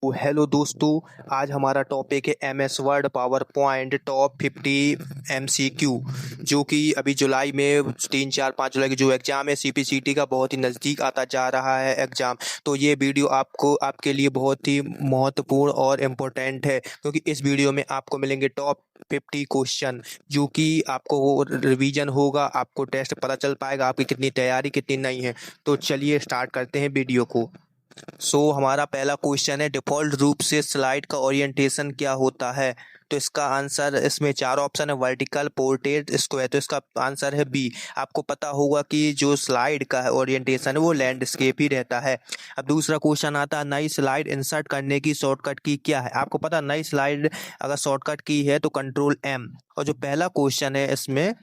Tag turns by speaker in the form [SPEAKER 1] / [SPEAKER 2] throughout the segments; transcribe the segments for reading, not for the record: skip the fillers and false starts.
[SPEAKER 1] तो हेलो दोस्तों। आज हमारा टॉपिक है MS word power point top 50 MCQ, जो कि अभी जुलाई में 3 4 5 जुलाई की जो एग्ज़ाम है सीपीसीटी का, बहुत ही नज़दीक आता जा रहा है एग्ज़ाम। तो ये वीडियो आपको आपके लिए बहुत ही महत्वपूर्ण और इम्पोर्टेंट है, क्योंकि इस वीडियो में आपको मिलेंगे टॉप 50 क्वेश्चन, जो कि आपको रिवीजन होगा, आपको टेस्ट पता चल पाएगा आपकी कितनी तैयारी कितनी नहीं है। तो चलिए स्टार्ट करते हैं वीडियो को। हमारा पहला क्वेश्चन है, डिफ़ॉल्ट रूप से स्लाइड का ओरिएंटेशन क्या होता है? तो इसका आंसर, इसमें 4 ऑप्शन है, वर्टिकल, पोर्ट्रेट, स्क्वायर। तो इसका आंसर है बी। आपको पता होगा कि जो स्लाइड का है ओरिएंटेशन है वो लैंडस्केप ही रहता है। अब दूसरा क्वेश्चन आता है, नई स्लाइड इंसर्ट करने की शॉर्टकट की क्या है? आपको पता, नई स्लाइड अगर शॉर्टकट की है तो कंट्रोल एम। और जो पहला क्वेश्चन है इसमें,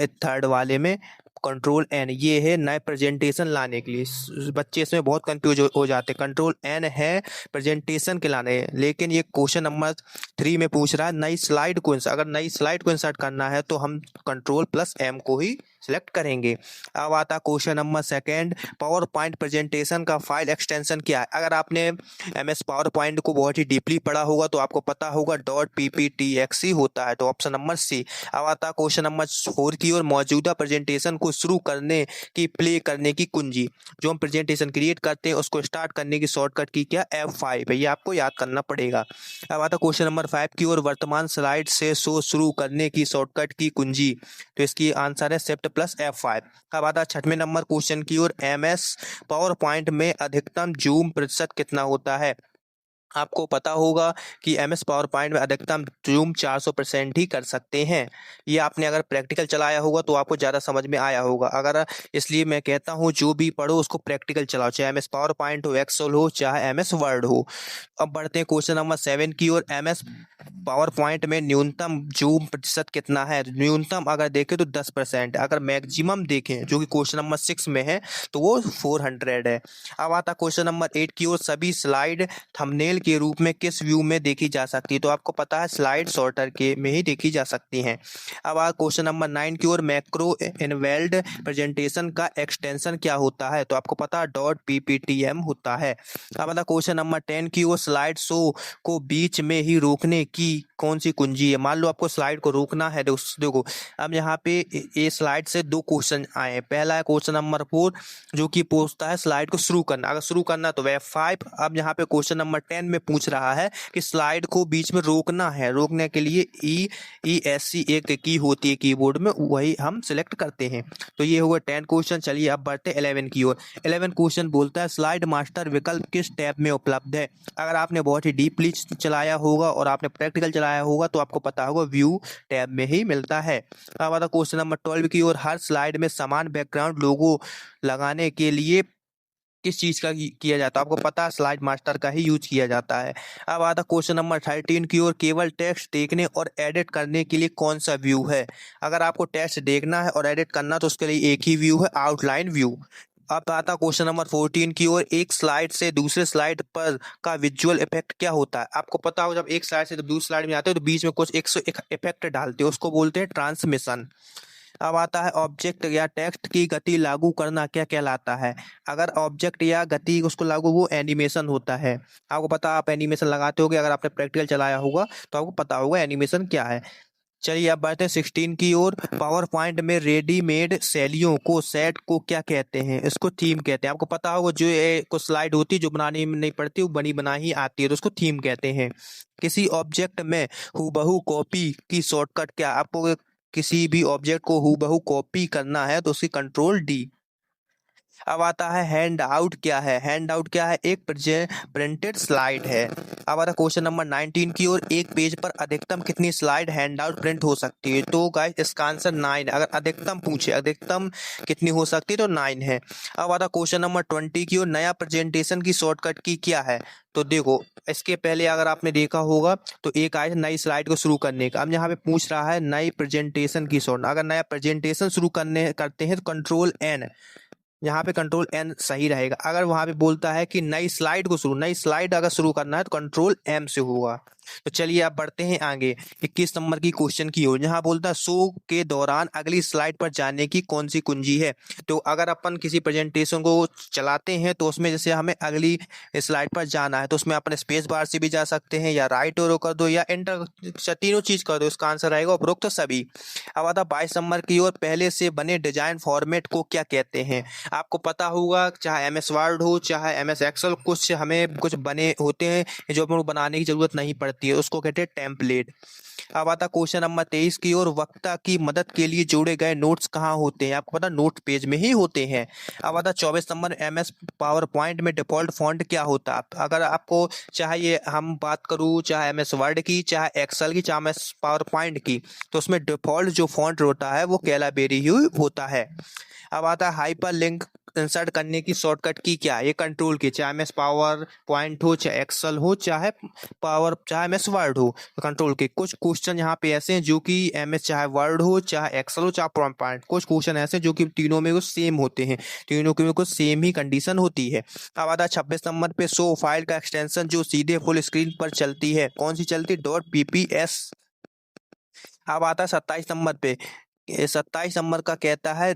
[SPEAKER 1] थर्ड वाले में, कंट्रोल एन, ये है नए प्रेजेंटेशन लाने के लिए। बच्चे इसमें बहुत कंफ्यूज हो जाते हैं। कंट्रोल एन है प्रेजेंटेशन के लाने, लेकिन ये क्वेश्चन नंबर 3 में पूछ रहा है नई स्लाइड को अगर नई स्लाइड को इंसर्ट करना है तो हम कंट्रोल प्लस एम को ही सिलेक्ट करेंगे। अब आता question number second, power point presentation का फाइल एक्सटेंशन क्या है? अगर आपने एमएस पावर पॉइंट को बहुत ही डीपली पढ़ा होगा तो आपको पता होगा डॉट पीपीटीएक्सई होता है, तो ऑप्शन नंबर सी। अब आता क्वेश्चन नंबर 4 की ओर, मौजूदा प्रेजेंटेशन को शुरू करने की, प्ले करने की कुंजी। जो हम प्रेजेंटेशन क्रिएट करते हैं उसको स्टार्ट करने की शॉर्टकट की क्या? F5 है, ये आपको याद करना पड़ेगा। अब आता क्वेश्चन नंबर 5 की ओर, वर्तमान स्लाइड से शो शुरू करने की शॉर्टकट की कुंजी। तो इसकी आंसर है शिफ्ट प्लस F5। अब आता 6वें नंबर क्वेश्चन की ओर, एमएस पावर पॉइंट में अधिकतम जूम प्रतिशत कितना होता है? आपको पता होगा कि एमएस पावर पॉइंट में अधिकतम जूम 400% ही कर सकते हैं। ये आपने अगर प्रैक्टिकल चलाया होगा तो आपको ज़्यादा समझ में आया होगा। अगर, इसलिए मैं कहता हूँ जो भी पढ़ो उसको प्रैक्टिकल चलाओ, चाहे एमएस पावर पॉइंट हो, एक्सेल हो, चाहे एमएस वर्ड हो। अब बढ़ते हैं क्वेश्चन नंबर 7 की ओर, एमएस पावर पॉइंट में न्यूनतम जूम प्रतिशत कितना है? न्यूनतम अगर देखें तो 10%, अगर मैक्सिमम देखें जो कि क्वेश्चन नंबर 6 में है तो वो 400 है। अब आता क्वेश्चन नंबर 8 की ओर, सभी स्लाइड थंबनेल के रूप में किस व्यू में देखी जा सकती है? तो आपको पता है स्लाइड सॉर्टर के में ही देखी जा सकती हैं। अब क्वेश्चन नंबर 9 की ओर, मैक्रो इनवेल्ड प्रेजेंटेशन का एक्सटेंशन क्या होता है? तो आपको पता है डॉट पीपीटीएम होता है। अब आता क्वेश्चन नंबर 10 की ओर, स्लाइड शो को बीच में ही रोकने की कौन सी कुंजी है? मान लो आपको स्लाइड को रोकना है, देखो अब यहाँ पे ये स्लाइड से 2 क्वेश्चन आए हैं। पहला है क्वेश्चन नंबर 4, जो कि पूछता है स्लाइड को शुरू करना, अगर शुरू करना तो F5। अब यहाँ पे क्वेश्चन नंबर 10 में पूछ रहा है कि स्लाइड को बीच में रोकना है, रोकने के लिए ESC एक की होती है कीबोर्ड में, वही हम सिलेक्ट करते हैं। तो ये हुआ 10 क्वेश्चन। चलिए अब बढ़ते 11 की ओर। 11 क्वेश्चन बोलता है, स्लाइड मास्टर विकल्प किस टैब में उपलब्ध है? अगर आपने बहुत ही डीपली चलाया होगा और आपने प्रैक्टिकल चलाया होगा तो आपको पता होगा व्यू टैब में ही मिलता है। अब आता क्वेश्चन नंबर 12 की ओर, हर स्लाइड में समान बैकग्राउंड लोगो लगाने के लिए किस चीज़ का किया जाता है? आपको पता है स्लाइड मास्टर का ही यूज किया जाता है। अब आता क्वेश्चन नंबर 13 की ओर, केवल टेक्स्ट देखने और एडिट करने के लिए कौन सा व्यू है? अगर आपको टेक्स्ट देखना है और एडिट करना तो उसके लिए एक ही व्यू है, आउटलाइन व्यू। अब आता क्वेश्चन नंबर 14 की ओर, एक स्लाइड से दूसरे स्लाइड पर का विजुअल इफेक्ट क्या होता है? आपको पता हो, जब एक स्लाइड से जब दूसरी स्लाइड में आते हो तो बीच में कुछ एक इफेक्ट डालते हो, उसको बोलते हैं ट्रांसमिशन। अब आता है, ऑब्जेक्ट या टेक्स्ट की गति लागू करना क्या कहलाता है? अगर ऑब्जेक्ट या गति उसको लागू, वो एनिमेशन होता है। आपको पता, आप एनिमेशन लगाते होगे, अगर आपने प्रैक्टिकल चलाया होगा तो आपको पता होगा एनिमेशन क्या है। चलिए अब बढ़ते हैं 16 की ओर। पावर पॉइंट में रेडीमेड शैलियों को, सेट को क्या कहते हैं? इसको थीम कहते हैं। आपको पता होगा जो ये कुछ स्लाइड होती है जो बनानी नहीं पड़ती, वो बनी बनाई आती है, तो उसको थीम कहते हैं। किसी ऑब्जेक्ट में हूबहू कॉपी की शॉर्टकट क्या? आपको किसी भी ऑब्जेक्ट को हूबहू कॉपी करना है तो उसकी कंट्रोल डी। अब आता है, हैंड आउट क्या है? हैंड आउट क्या है? एक प्रिंटेड स्लाइड है। अब आता क्वेश्चन नंबर 19 की ओर, एक पेज पर अधिकतम कितनी स्लाइड हैंड आउट प्रिंट हो सकती है? तो गाइस इसका आंसर 9। अगर अधिकतम पूछे, अधिकतम कितनी हो सकती है, तो 9 है। अब आता क्वेश्चन नंबर 20 की ओर, नया प्रेजेंटेशन की शॉर्टकट की क्या है? तो देखो, इसके पहले अगर आपने देखा होगा तो एक आया नई स्लाइड को शुरू करने का। अब यहाँ पे पूछ रहा है नई प्रेजेंटेशन की शॉर्ट, अगर नया प्रेजेंटेशन शुरू करते हैं तो कंट्रोल एन, यहाँ पे कंट्रोल एन सही रहेगा। अगर वहाँ पे बोलता है कि नई स्लाइड को शुरू, नई स्लाइड अगर शुरू करना है तो कंट्रोल एम से होगा। तो चलिए अब बढ़ते हैं आगे 21 नंबर की क्वेश्चन की ओर, जहाँ बोलता है शो के दौरान अगली स्लाइड पर जाने की कौन सी कुंजी है। तो अगर अपन किसी प्रेजेंटेशन को चलाते हैं तो उसमें जैसे हमें अगली स्लाइड पर जाना है तो उसमें अपन स्पेस बार से भी जा सकते हैं, या राइट एरो कर दो, या एंटर, तीनों चीज कर दो, इसका आंसर आएगा उपरोक्त सभी। अब आता 22 नंबर की ओर, पहले से बने डिजाइन फॉर्मेट को क्या कहते हैं। आपको पता होगा, चाहे एमएस वर्ड हो चाहे एमएस एक्सेल, कुछ हमें कुछ बने होते हैं जो अपन को बनाने की जरूरत नहीं पड़ती है, उसको कहते हैं टेम्पलेट। अब आता क्वेश्चन नंबर 23 की ओर, वक्ता की मदद के लिए जोड़े गए नोट्स कहाँ होते हैं। आपको पता नोट पेज में ही होते हैं। अब आता 24 नंबर, एमएस पावर पॉइंट में डिफॉल्ट फॉन्ट क्या होता है। अगर आपको चाहिए, हम बात करूँ चाहे एमएस वर्ड की, चाहे एक्सेल की, चाहे एमएस पावर पॉइंट की, तो उसमें डिफॉल्ट जो फॉन्ट होता है वो कैलाबेरी ही होता है। अब आता है हाइपर लिंक इंसर्ट करने की शॉर्टकट की क्या है। ये कंट्रोल की, चाहे एमएस पावर पॉइंट हो, चाहे एक्सेल हो, चाहे एमएस वर्ड हो, तो कंट्रोल के। कुछ क्वेश्चन यहाँ पे ऐसे हैं जो कि एमएस चाहे वर्ड हो, चाहे एक्सेल हो, चाहे पावर पॉइंट, कुछ क्वेश्चन ऐसे हैं जो कि तीनों में कुछ सेम होते हैं, तीनों के में कुछ सेम ही कंडीशन होती है। अब आता है 26 नंबर पे, शो फाइल का एक्सटेंशन जो सीधे फुल स्क्रीन पर चलती है, कौन सी चलती है, .pps। अब आता है 27 नंबर पे, 27 नंबर का कहता है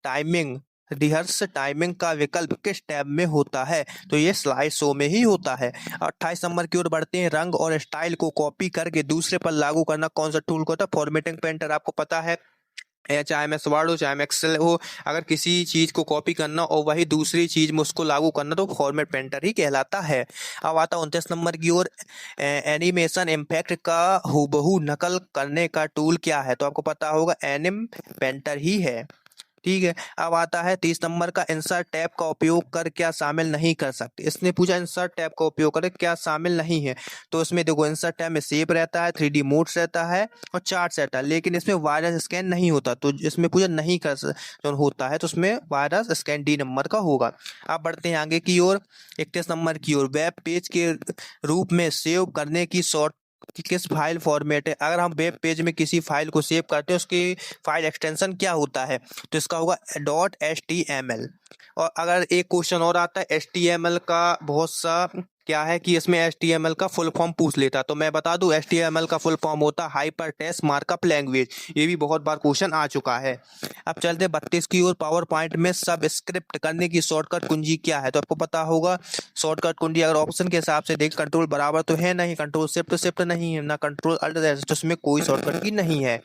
[SPEAKER 1] टाइमिंग रिहर्स टाइमिंग का विकल्प किस टैब में होता है। तो ये स्लाइड शो में ही होता है। 28 नंबर की ओर बढ़ते हैं, रंग और स्टाइल को कॉपी करके दूसरे पर लागू करना कौन सा टूल को होता है। फॉर्मेटिंग पेंटर, आपको पता है, चाहे एमएस वर्ड हो चाहे एक्सेल हो, अगर किसी चीज को कॉपी करना और वही दूसरी चीज में उसको लागू करना तो फॉर्मेट पेंटर ही कहलाता है। अब आता 29 नंबर की ओर, एनिमेशन इम्पैक्ट का हूबहू नकल करने का टूल क्या है। तो आपको पता होगा एनिम पेंटर ही है। ठीक है। अब आता है 30 नंबर का, इंसर्ट टैब का उपयोग कर क्या शामिल नहीं कर सकते। इसने पूछा इंसर्ट टैब का उपयोग कर क्या शामिल नहीं है। तो इसमें देखो, इंसर्ट टैब में शेप रहता है, 3D मोड्स रहता है और चार्ट रहता है, लेकिन इसमें वायरस स्कैन नहीं होता। तो इसमें पूछा नहीं कर जो होता है तो उसमें वायरस स्कैन डी नंबर का होगा। अब बढ़ते हैं आगे की ओर 31 नंबर की ओर, वेब पेज के रूप में सेव करने की शॉर्ट कि किस फाइल फॉर्मेट है। अगर हम वेब पेज में किसी फाइल को सेव करते हैं, उसकी फाइल एक्सटेंशन क्या होता है, तो इसका होगा .html। और अगर एक क्वेश्चन और आता है HTML का, बहुत सा क्या है कि इसमें HTML का फुल फॉर्म पूछ लेता, तो मैं बता दूं HTML का फुल फॉर्म होता है हाइपर टेक्स्ट मार्कअप लैंग्वेज। ये भी बहुत बार क्वेश्चन आ चुका है। अब चलते 32 की ओर, पावर पॉइंट में सब स्क्रिप्ट करने की शॉर्टकट कुंजी क्या है। तो आपको पता होगा शॉर्टकट कुंजी, अगर ऑप्शन के हिसाब से देख, कंट्रोल बराबर तो है नहीं, कंट्रोल शिफ्ट नहीं है ना, कंट्रोल अल्ट तो उसमें कोई शॉर्टकट की नहीं है।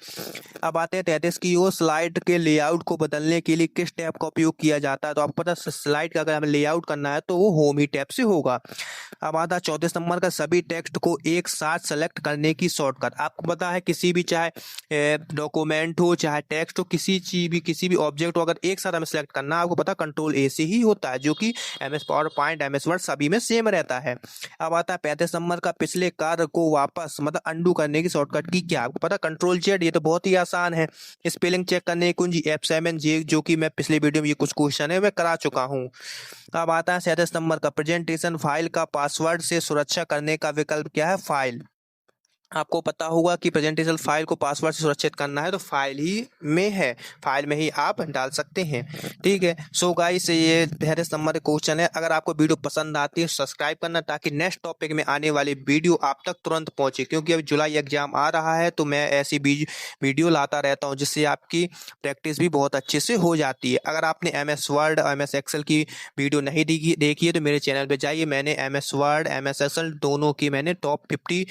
[SPEAKER 1] अब आते हैं 33 की ओर, स्लाइड के लेआउट को बदलने के लिए किस टैब का उपयोग किया जाता है। तो आपको पता है स्लाइड का अगर हमें लेआउट करना है तो वो होम ही टैब से होगा। अब आता है 34 नंबर का, सभी टेक्स्ट को एक साथ सेलेक्ट करने की शॉर्टकट। आपको पता है किसी भी, चाहे डॉक्यूमेंट हो चाहे टेक्स्ट हो, किसी भी ऑब्जेक्ट हो, अगर एक साथ हमें सेलेक्ट करना है, आपको पता कंट्रोल ए से ही होता है, जो कि MS PowerPoint MS word सभी में सेम रहता है। अब आता है 35 नंबर का, पिछले कार्य को वापस मतलब अंडू करने की शॉर्टकट की क्या। आपको पता कंट्रोल जेड, ये तो बहुत ही आसान है। स्पेलिंग चेक करने की कुंजी F7J, जो कि मैं पिछले वीडियो में ये कुछ क्वेश्चन है मैं करा चुका हूँ। अब आता है 37 नंबर का, प्रेजेंटेशन फाइल का पासवर्ड से सुरक्षा करने का विकल्प क्या है, फाइल। आपको पता होगा कि प्रेजेंटेशन फाइल को पासवर्ड से सुरक्षित करना है तो फाइल ही में है, फाइल में ही आप डाल सकते हैं। ठीक है। सो गाइस, ये 33 नंबर क्वेश्चन है। अगर आपको वीडियो पसंद आती है सब्सक्राइब करना, ताकि नेक्स्ट टॉपिक में आने वाली वीडियो आप तक तुरंत पहुंचे, क्योंकि अभी जुलाई एग्जाम आ रहा है तो मैं ऐसी वीडियो लाता रहता हूं जिससे आपकी प्रैक्टिस भी बहुत अच्छे से हो जाती है। अगर आपने एमएस वर्ड और एमएस एक्सेल की वीडियो नहीं देखी है तो मेरे चैनल पर जाइए, मैंने एमएस वर्ड एमएस एक्सेल दोनों की मैंने टॉप 50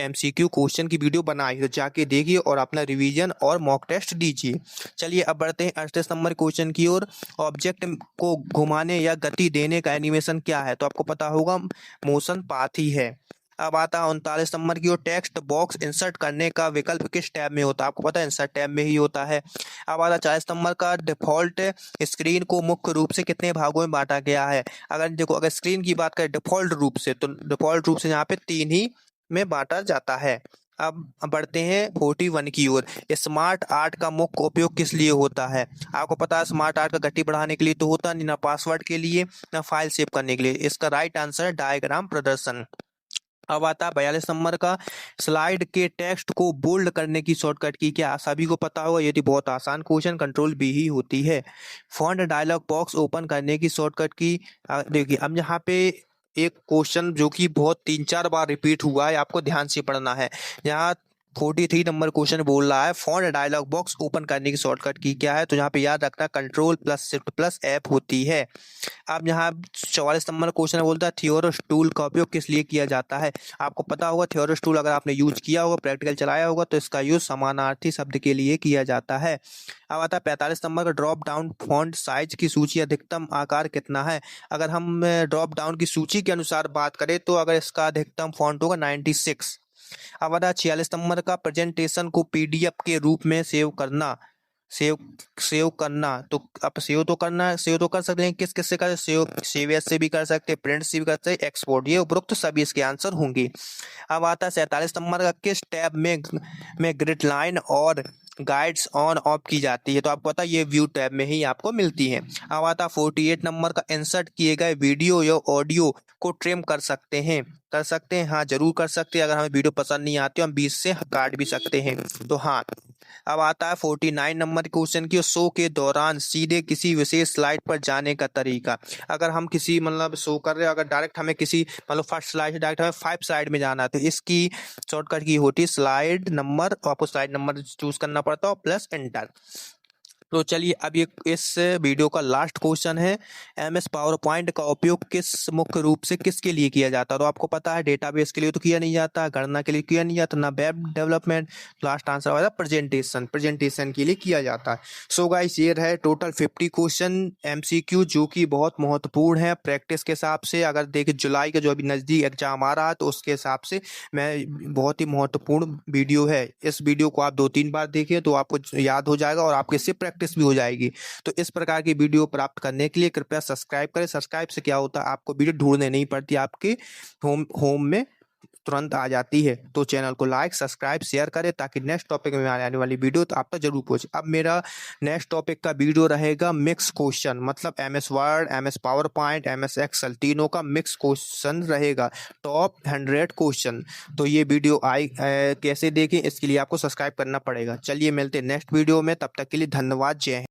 [SPEAKER 1] MCQ क्वेश्चन की वीडियो बनाई, तो जाके देखिए और अपना रिवीजन और मॉक टेस्ट दीजिए। चलिए अब बढ़ते हैं 38 नंबर क्वेश्चन की ओर, ऑब्जेक्ट को घुमाने या गति देने का एनिमेशन क्या है। तो आपको पता होगा मोशन पाथ ही है। अब आता है 39 नंबर की ओर, टेक्स्ट बॉक्स इंसर्ट करने का विकल्प किस टैब में होता है। आपको पता है इंसर्ट टैब में ही होता है। अब आता है 40 नंबर का, डिफॉल्ट स्क्रीन को मुख्य रूप से कितने भागों में बांटा गया है। अगर देखो, अगर स्क्रीन की बात करें डिफॉल्ट रूप से, तो डिफॉल्ट रूप से यहाँ पे 3 ही में बांटा जाता है। अब बढ़ते हैं 41 की ओर, स्मार्ट आर्ट का मुख्य उपयोग किस लिए होता है। आपको पता है स्मार्ट आर्ट का गति बढ़ाने के लिए तो होता नहीं, ना पासवर्ड के लिए ना फाइल सेव करने के लिए। इसका राइट आंसर है डायग्राम प्रदर्शन। अब आता है 42 नंबर का, स्लाइड के टेक्स्ट को बोल्ड करने की शॉर्टकट की क्या। सभी को पता होगा, ये तो बहुत आसान क्वेश्चन, कंट्रोल बी ही होती है। फॉन्ट डायलॉग बॉक्स ओपन करने की शॉर्टकट की देखिए, अब यहाँ पे एक क्वेश्चन जो कि बहुत 3-4 बार रिपीट हुआ है, आपको ध्यान से पढ़ना है। यहाँ 43 नंबर क्वेश्चन बोल रहा है फॉन्ट डायलॉग बॉक्स ओपन करने की शॉर्टकट की क्या है। तो यहाँ पे याद रखना control plus shift plus app होती है। अब यहाँ 44 नंबर क्वेश्चन बोलता है थियोरस टूल का उपयोग किस लिए किया जाता है। आपको पता होगा थियोरस टूल अगर आपने यूज किया होगा, प्रैक्टिकल चलाया होगा, तो इसका यूज समानार्थी शब्द के लिए किया जाता है। अब आता है 45 नंबर का ड्रॉप डाउन फॉन्ट साइज की सूची अधिकतम आकार कितना है। अगर हम ड्रॉप डाउन की सूची के अनुसार बात करें तो अगर इसका अधिकतम फॉन्ट होगा 96। अब आता है 46 नंबर का प्रेजेंटेशन को पीडीएफ के रूप में सेव करना। तो अब सेव तो कर सकते हैं, किस किस से कर सेव एज से भी कर सकते हैं, प्रिंट से भी कर सकते हैं, एक्सपोर्ट, ये उपरोक्त सभी इसके आंसर होंगे। अब आता है 47 नंबर का किस टैब में ग्रिड लाइन और गाइड्स ऑन ऑफ की जाती है। तो आपको पता है ये व्यू टैब में ही आपको मिलती है। अब आता है 48 नंबर का इंसर्ट किए गए वीडियो या ऑडियो को ट्रिम कर सकते हैं। हाँ जरूर कर सकते हैं। अगर हमें वीडियो पसंद नहीं आती हम बीच से काट भी सकते हैं, तो हाँ। अब आता है 49 नंबर क्वेश्चन की शो के दौरान सीधे किसी विशेष स्लाइड पर जाने का तरीका। अगर हम किसी शो कर रहे हैं, अगर डायरेक्ट हमें किसी फर्स्ट स्लाइड से डायरेक्ट हमें 5 स्लाइड में जाना है, तो इसकी शॉर्टकट की होती है स्लाइड नंबर, आपको स्लाइड नंबर चूज करना पड़ता है प्लस एंटर। तो चलिए अब ये इस वीडियो का लास्ट क्वेश्चन है एमएस पावर पॉइंट का उपयोग मुख्य रूप से किसके लिए किया जाता है। तो आपको पता है डेटाबेस के लिए तो किया नहीं जाता, गणना के लिए किया नहीं जाता, ना वेब डेवलपमेंट। लास्ट आंसर होगा प्रेजेंटेशन के लिए किया जाता है। सो गाइस ये रहे टोटल 50 क्वेश्चन एमसीक्यू जो कि बहुत महत्वपूर्ण है प्रैक्टिस के हिसाब से। अगर देखें जुलाई का जो अभी नज़दीक एग्जाम आ रहा है तो उसके हिसाब से मैं बहुत ही महत्वपूर्ण वीडियो है। इस वीडियो को आप 2-3 बार देखिए तो आपको याद हो जाएगा और आपके इससे प्रैक्टिस भी हो जाएगी। तो इस प्रकार की वीडियो प्राप्त करने के लिए कृपया सब्सक्राइब करें। सब्सक्राइब से क्या होता है, आपको वीडियो ढूंढने नहीं पड़ती, आपके होम में तुरंत आ जाती है। तो चैनल को लाइक सब्सक्राइब शेयर करें ताकि नेक्स्ट टॉपिक में आने वाली वीडियो तो आप तक जरूर पहुंचे। अब मेरा नेक्स्ट टॉपिक का वीडियो रहेगा मिक्स क्वेश्चन, मतलब MS Word, MS PowerPoint, MS Excel तीनों का मिक्स क्वेश्चन रहेगा, टॉप 100 क्वेश्चन। तो ये वीडियो कैसे देखें इसके लिए आपको सब्सक्राइब करना पड़ेगा। चलिए मिलते हैं नेक्स्ट वीडियो में, तब तक के लिए धन्यवाद, जय हिंद।